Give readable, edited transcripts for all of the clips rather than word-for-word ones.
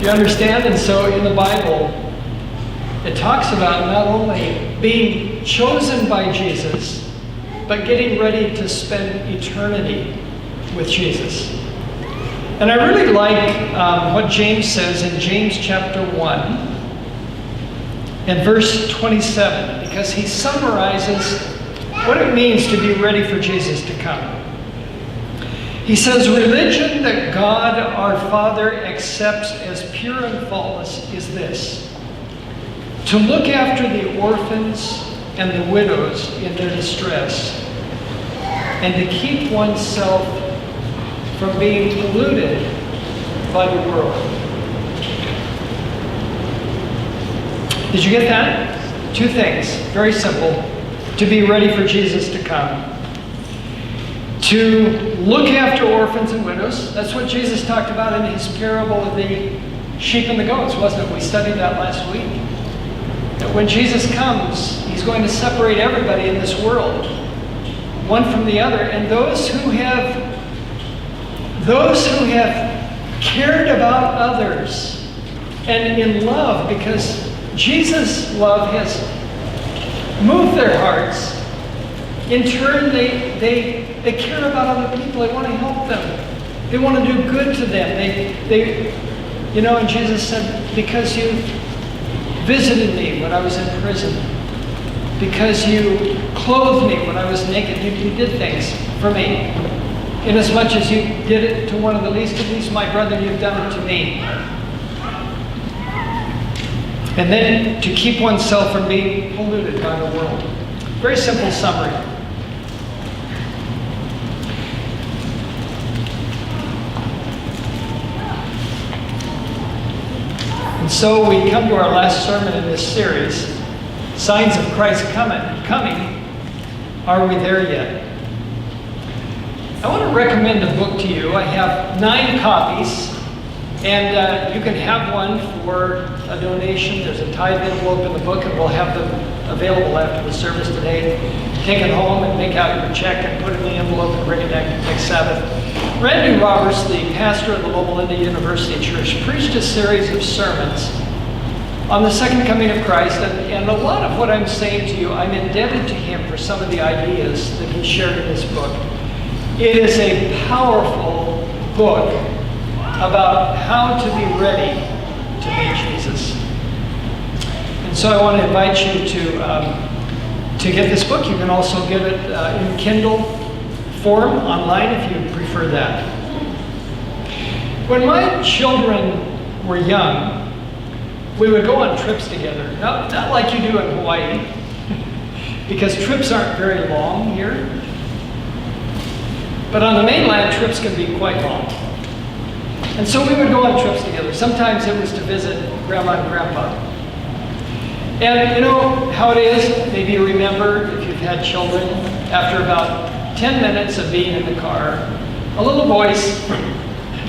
You understand? And so in the Bible, it talks about not only being chosen by Jesus, but getting ready to spend eternity with Jesus. And I really like what James says in James chapter 1 and verse 27, because he summarizes what it means to be ready for Jesus to come. He says, religion that God our Father accepts as pure and faultless is this: to look after the orphans and the widows in their distress, and to keep oneself from being polluted by the world. Did you get that? Two things, very simple. To be ready for Jesus to come. To look after orphans and widows. That's what Jesus talked about in his parable of the sheep and the goats, wasn't it? We studied that last week. That when Jesus comes, he's going to separate everybody in this world, one from the other. And those who have cared about others and in love, because Jesus' love has moved their hearts. In turn, they care about other people. They want to help them. They want to do good to them. And Jesus said, because you visited me when I was in prison, because you clothed me when I was naked, you did things for me. Inasmuch as you did it to one of the least of these, my brother, you've done it to me. And then to keep oneself from being polluted by the world. Very simple summary. And so we come to our last sermon in this series, Signs of Christ Coming. Are we there yet? I want to recommend a book to you. I have 9 copies, and you can have one for a donation. There's a tithe envelope in the book, and we'll have them available after the service today. Take it home and make out your check and put it in the envelope and bring it next Sabbath. Randy Roberts, the pastor of the Loma Linda University Church, preached a series of sermons on the second coming of Christ, and a lot of what I'm saying to you, I'm indebted to him for some of the ideas that he shared in this book. It is a powerful book about how to be ready to meet Jesus. And so I want to invite you to get this book. You can also get it in Kindle form online if you prefer that. When my children were young, we would go on trips together. Not like you do in Hawaii, because trips aren't very long here. But on the mainland, trips can be quite long. And so we would go on trips together. Sometimes it was to visit Grandma and Grandpa. And you know how it is, maybe you remember if you've had children, after about 10 minutes of being in the car, a little voice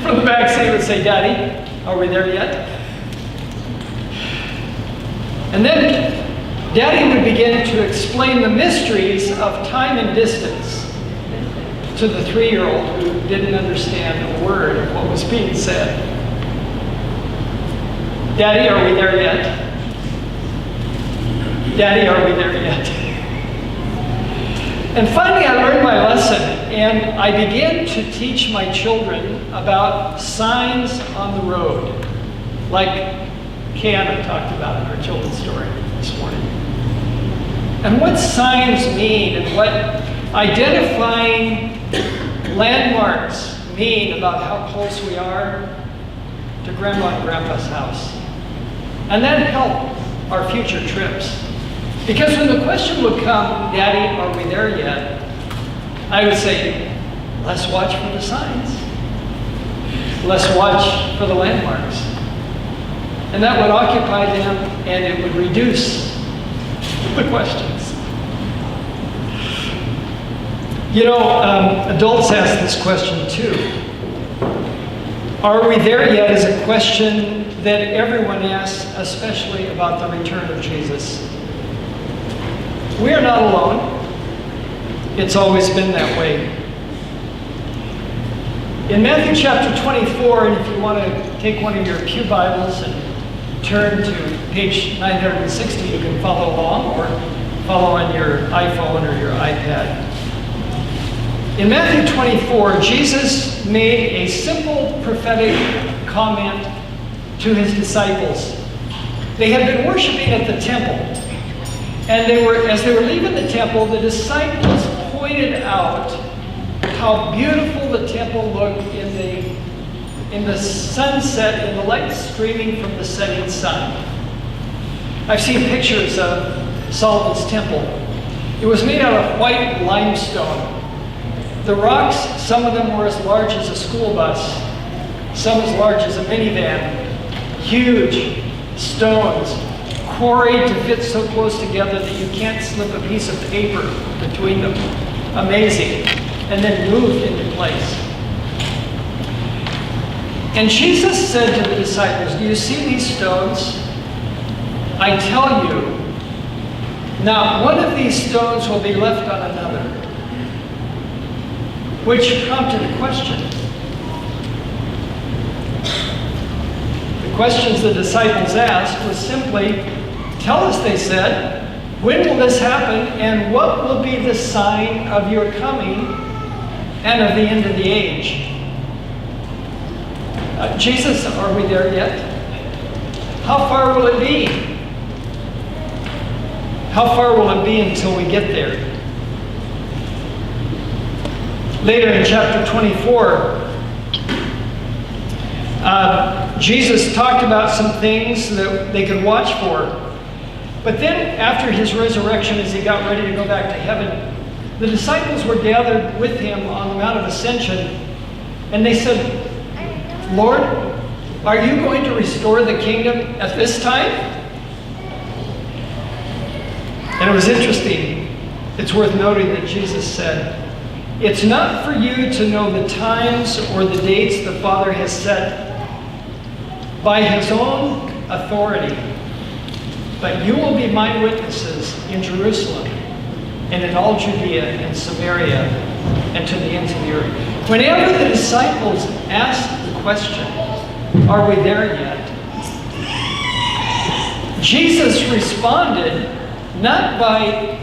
from the back seat would say, "Daddy, are we there yet?" And then Daddy would begin to explain the mysteries of time and distance to the 3-year-old who didn't understand a word of what was being said. "Daddy, are we there yet? Daddy, are we there yet?" And finally I learned my lesson, and I began to teach my children about signs on the road, like Kiana talked about in her children's story this morning. And what signs mean, and what identifying landmarks mean about how close we are to Grandma and Grandpa's house. And that helped our future trips. Because when the question would come, "Daddy, are we there yet?" I would say, "Let's watch for the signs. Let's watch for the landmarks." And that would occupy them, and it would reduce the questions. You know, adults ask this question too. Are we there yet is a question that everyone asks, especially about the return of Jesus. We are not alone. It's always been that way. In Matthew chapter 24, and if you want to take one of your pew Bibles and turn to page 960, you can follow along or follow on your iPhone or your iPad. In Matthew 24, Jesus made a simple prophetic comment to his disciples. They had been worshiping at the temple, and as they were leaving the temple, the disciples pointed out how beautiful the temple looked in the sunset, in the light streaming from the setting sun. I've seen pictures of Solomon's temple. It was made out of white limestone. The rocks, some of them were as large as a school bus, some as large as a minivan. Huge stones, quarried to fit so close together that you can't slip a piece of paper between them. Amazing. And then moved into place. And Jesus said to the disciples, "Do you see these stones? I tell you, not one of these stones will be left on another." Which prompted a question. The questions the disciples asked was simply, "Tell us," they said, "when will this happen, and what will be the sign of your coming and of the end of the age?" Jesus, are we there yet? How far will it be? How far will it be until we get there? Later in chapter 24, Jesus talked about some things that they could watch for. But then after his resurrection, as he got ready to go back to heaven, the disciples were gathered with him on the Mount of Ascension, and they said, "Lord, are you going to restore the kingdom at this time?" And it was interesting. It's worth noting that Jesus said, "It's not for you to know the times or the dates the Father has set by his own authority, but you will be my witnesses in Jerusalem and in all Judea and Samaria and to the ends of the earth." Whenever the disciples asked the question, "Are we there yet?" Jesus responded not by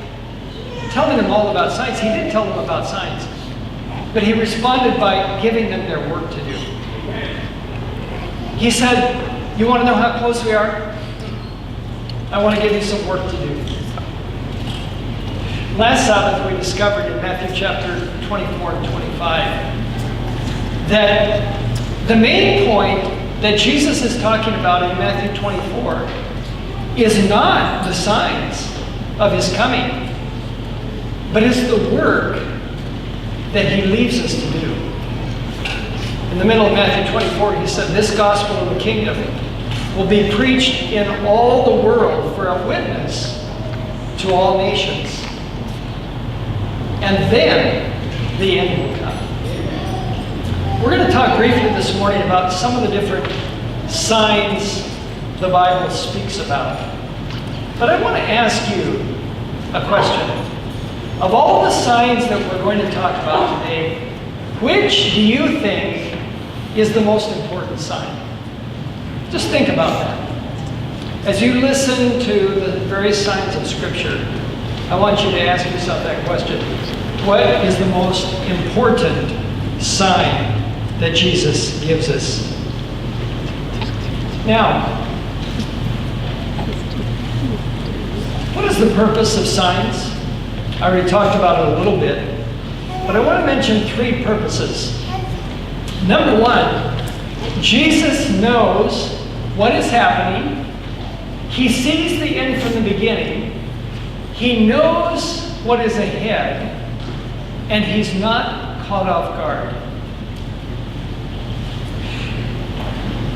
telling them all about signs. He did tell them about signs. But he responded by giving them their work to do. He said, "You want to know how close we are? I want to give you some work to do." Last Sabbath we discovered in Matthew chapter 24 and 25 that the main point that Jesus is talking about in Matthew 24 is not the signs of his coming, but it's the work that he leaves us to do. In the middle of Matthew 24, he said, "This gospel of the kingdom will be preached in all the world for a witness to all nations. And then the end will come." We're going to talk briefly this morning about some of the different signs the Bible speaks about. But I want to ask you a question. Of all the signs that we're going to talk about today, which do you think is the most important sign? Just think about that. As you listen to the various signs of Scripture, I want you to ask yourself that question. What is the most important sign that Jesus gives us? Now, what is the purpose of signs? I already talked about it a little bit, but I want to mention three purposes. Number one, Jesus knows what is happening. He sees the end from the beginning. He knows what is ahead, and he's not caught off guard.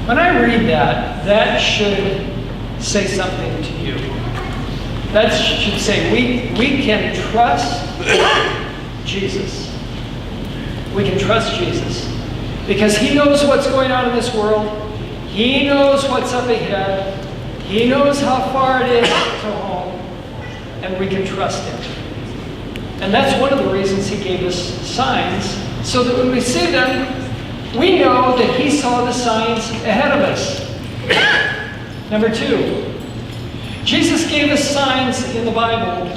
When I read that, that should say something to you. That should say we can trust Jesus. We can trust Jesus because he knows what's going on in this world. He knows what's up ahead. He knows how far it is to home, and we can trust him. And that's one of the reasons he gave us signs, so that when we see them, We know that he saw the signs ahead of us. Number 2, Jesus gave us signs in the Bible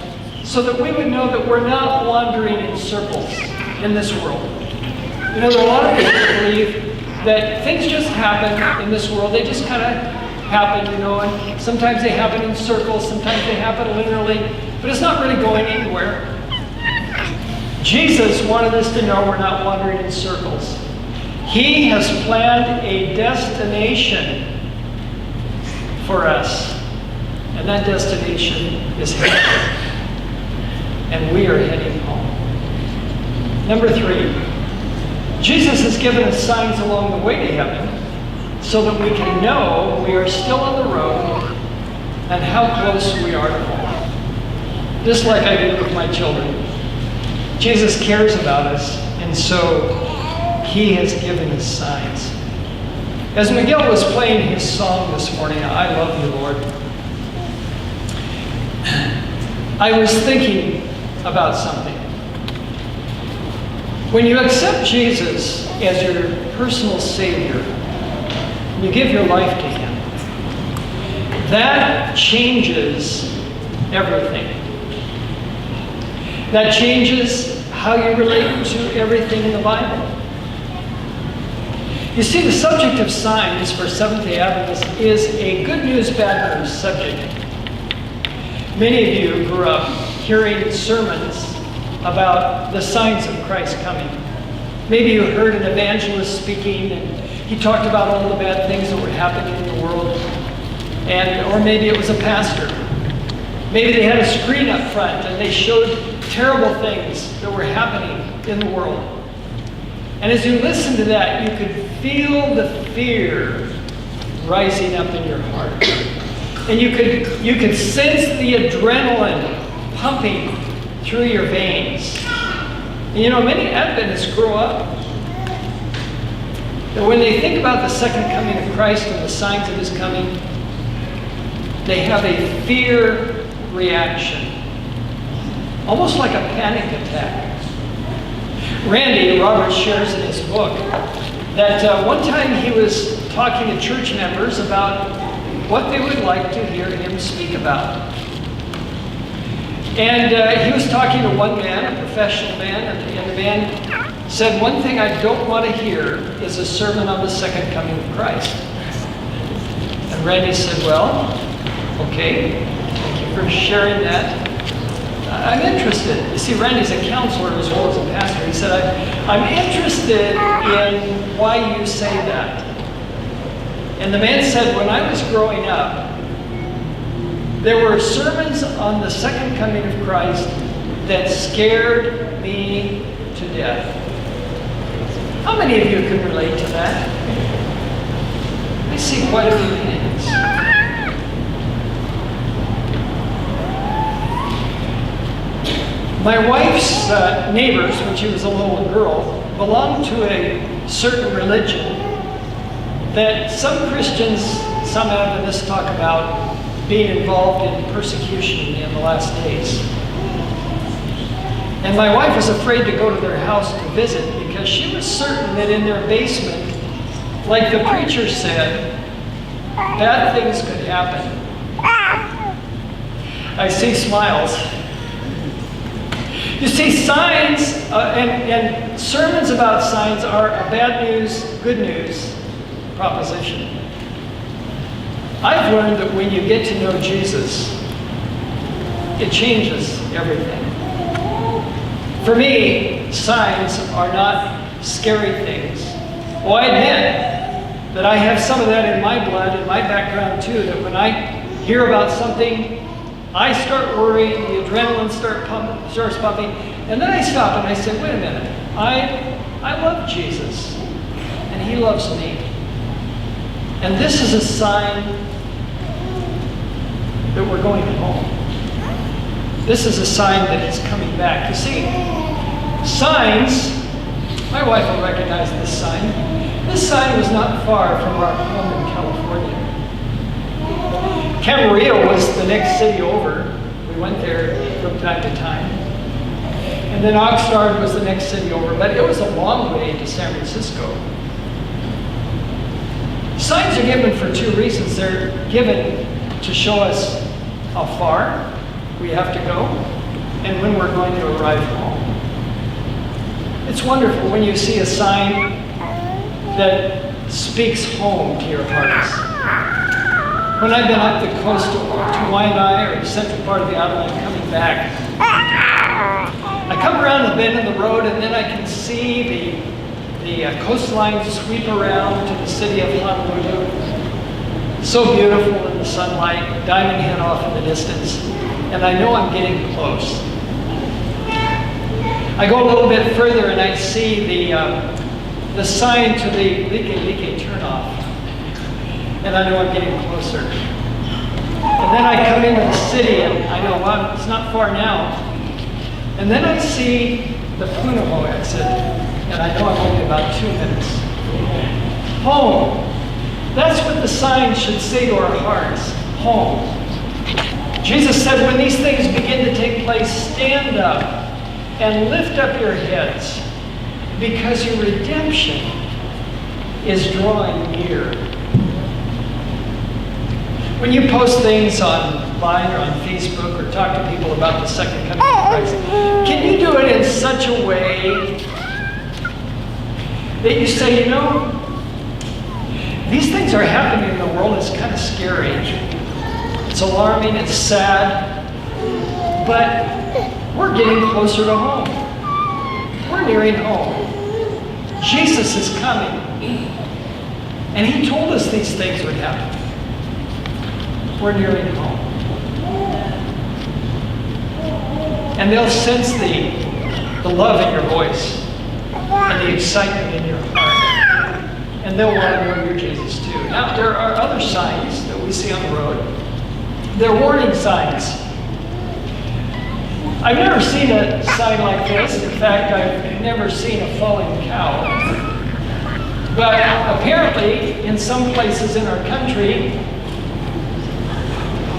so that we would know that we're not wandering in circles in this world. You know, there are a lot of people who believe that things just happen in this world. They just kind of happen, you know, and sometimes they happen in circles, sometimes they happen linearly, but it's not really going anywhere. Jesus wanted us to know we're not wandering in circles. He has planned a destination for us, and that destination is heaven. And we are heading home. Number 3, Jesus has given us signs along the way to heaven so that we can know we are still on the road and how close we are to home. Just like I do with my children. Jesus cares about us, and so he has given us signs. As Miguel was playing his song this morning, I love you, Lord, I was thinking about something. When you accept Jesus as your personal Savior, you give your life to him, that changes everything. That changes how you relate to everything in the Bible. You see, the subject of signs for Seventh-day Adventists is a good news, bad news subject. Many of you grew up hearing sermons about the signs of Christ coming. Maybe you heard an evangelist speaking and he talked about all the bad things that were happening in the world. Or maybe it was a pastor. Maybe they had a screen up front and they showed terrible things that were happening in the world. And as you listened to that, you could feel the fear rising up in your heart. And you could sense the adrenaline pumping through your veins. And you know, many Adventists grow up that when they think about the second coming of Christ and the signs of his coming, they have a fear reaction, almost like a panic attack. Randy Roberts shares in his book that one time he was talking to church members about what they would like to hear him speak about. And he was talking to one man, a professional man, and the man said, "One thing I don't want to hear is a sermon on the second coming of Christ." And Randy said, "Well, okay, thank you for sharing that. I'm interested." You see, Randy's a counselor as well as a pastor. He said, I'm interested in why you say that. And the man said, when I was growing up, there were sermons on the second coming of Christ that scared me to death. How many of you can relate to that? I see quite a few hands. My wife's neighbors, when she was a little girl, belonged to a certain religion that some Christians, some Adventists talk about being involved in persecution in the last days. And my wife was afraid to go to their house to visit because she was certain that in their basement, like the preacher said, bad things could happen. I see smiles. You see, signs and sermons about signs are a bad news, good news proposition. I've learned that when you get to know Jesus, it changes everything. For me, signs are not scary things. Well, I admit that I have some of that in my blood, in my background too, that when I hear about something, I start worrying, the adrenaline starts pumping, and then I stop and I say, wait a minute, I love Jesus, and he loves me. And this is a sign that we're going home. This is a sign that he's coming back. You see, signs, my wife will recognize this sign. This sign was not far from our home in California. Camarillo was the next city over. We went there from time to time. And then Oxnard was the next city over, but it was a long way to San Francisco. Signs are given for two reasons. They're given to show us how far we have to go and when we're going to arrive home. It's wonderful when you see a sign that speaks home to your hearts. When I've been up the coast to Waianae or the central part of the island coming back, I come around the bend in the road and then I can see the coastline sweep around to the city of Honolulu. So beautiful in the sunlight, Diamond Head off in the distance, and I know I'm getting close. I go a little bit further and I see the sign to the Like turnoff, and I know I'm getting closer. And then I come into the city and I know, well, it's not far now. And then I see the Punahou exit, and I know I'm only about 2 minutes. Home. That's what the sign should say to our hearts. Home. Jesus said, when these things begin to take place, stand up and lift up your heads, because your redemption is drawing near. When you post things online or on Facebook or talk to people about the second coming of Christ, can you do it in such a way that you say, you know, these things are happening in the world, it's kind of scary. It's alarming, it's sad, but we're getting closer to home. We're nearing home. Jesus is coming. And he told us these things would happen. We're nearing home. And they'll sense the love in your voice and the excitement in your heart. And they'll want to know you're Jesus too. Now, there are other signs that we see on the road. They're warning signs. I've never seen a sign like this. In fact, I've never seen a falling cow. But apparently, in some places in our country,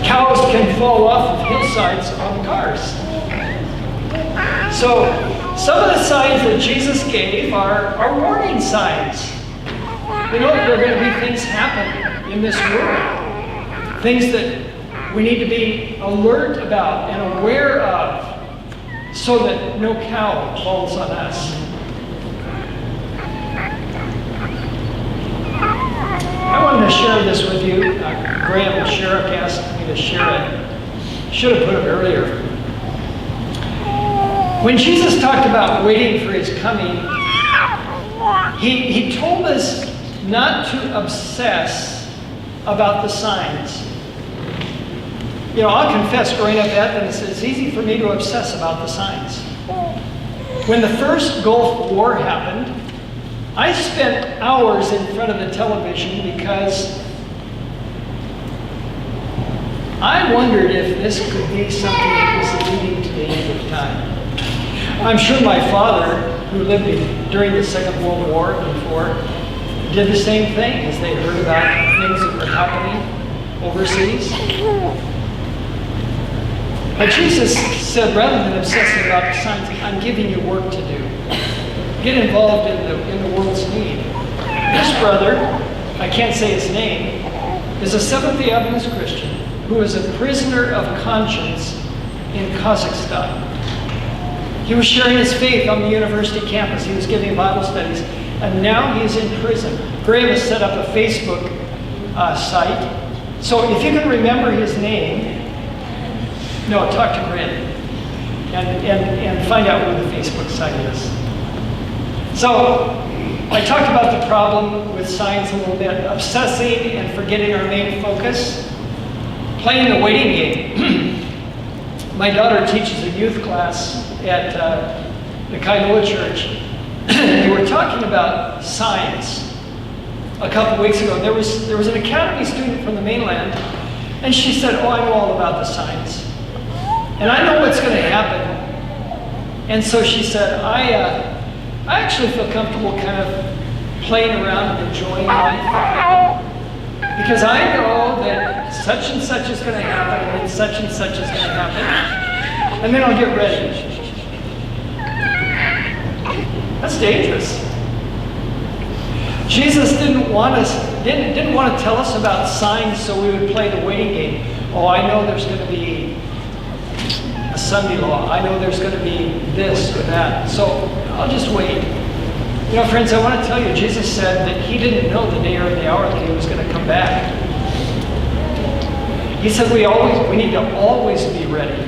cows can fall off of hillsides on cars. So, some of the signs that Jesus gave are warning signs. We know that there are going to be things happen in this world. Things that we need to be alert about and aware of, so that no cow falls on us. I wanted to share this with you. Graham Sherrick asked me to share it. Should have put it earlier. When Jesus talked about waiting for his coming, he told us not to obsess about the signs. You know, I'll confess, growing up Adventist, it's easy for me to obsess about the signs. When the first Gulf War happened, I spent hours in front of the television because I wondered if this could be something that was leading to the end of time. I'm sure my father, who lived during the Second World War before, did the same thing as they heard about things that were happening overseas. But Jesus said, rather than obsessing about the signs, I'm giving you work to do. Get involved in the world's need. This brother, I can't say his name, is a Seventh-day Adventist Christian who is a prisoner of conscience in Kazakhstan. He was sharing his faith on the university campus. He was giving Bible studies, and now he's in prison. Graham has set up a Facebook site. So if you can remember his name, no, talk to Graham and find out where the Facebook site is. So I talked about the problem with signs a little bit, obsessing and forgetting our main focus, playing the waiting game. My daughter teaches a youth class at the Kainoa Church. We were talking about signs a couple weeks ago. There was an academy student from the mainland, and she said, "Oh, I know all about the signs, and I know what's going to happen." And so she said, I actually feel comfortable kind of playing around and enjoying life, because I know that such and such is going to happen, and then such and such is going to happen, and then I'll get ready. That's dangerous. Jesus didn't want us didn't want to tell us about signs so we would play the waiting game. Oh, I know there's going to be a Sunday law. I know there's going to be this or that. So I'll just wait. You know, friends, I want to tell you, Jesus said that he didn't know the day or the hour that he was going to come back. He said we need to always be ready.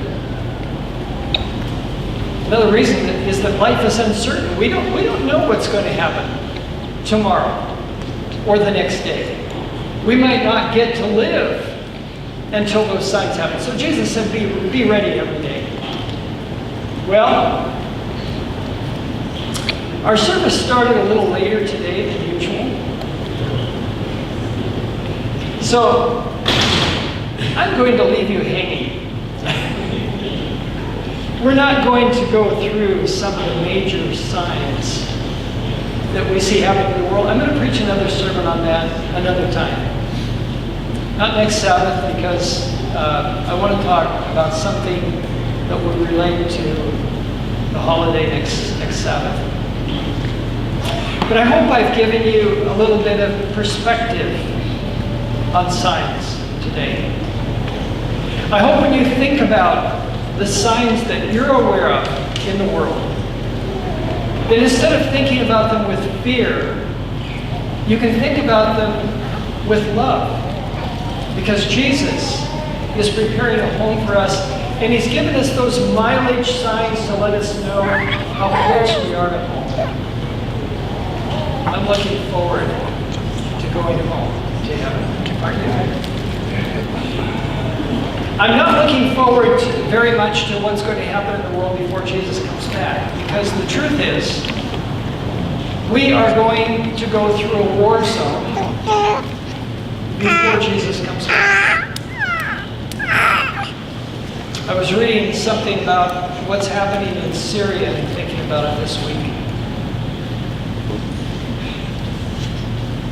Another reason is that life is uncertain. We don't know what's going to happen tomorrow or the next day. We might not get to live until those signs happen. So Jesus said, be ready every day. Well, our service started a little later today than usual. So I'm going to leave you hanging. We're not going to go through some of the major signs that we see happening in the world. I'm going to preach another sermon on that another time. Not next Sabbath, because I want to talk about something that would relate to the holiday next Sabbath. But I hope I've given you a little bit of perspective on signs today. I hope when you think about the signs that you're aware of in the world, that instead of thinking about them with fear, you can think about them with love. Because Jesus is preparing a home for us, and he's given us those mileage signs to let us know how close we are to home. I'm looking forward to going home to heaven. Aren't you? I'm not looking forward very much to what's going to happen in the world before Jesus comes back, because the truth is, we are going to go through a war zone before Jesus comes back. I was reading something about what's happening in Syria and thinking about it this week.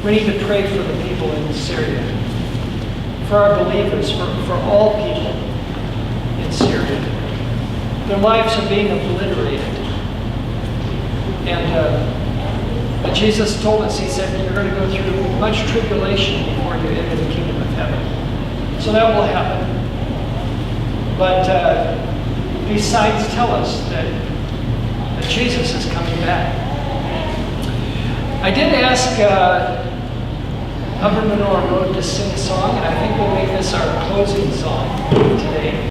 We need to pray for the people in Syria, for our believers, for all people in Syria. Their lives are being obliterated. And Jesus told us, he said, you're going to go through much tribulation before you enter the kingdom of heaven. So that will happen. But these signs tell us that Jesus is coming back. I did ask Upper Manor Road to sing a song, and I think we'll make this our closing song today.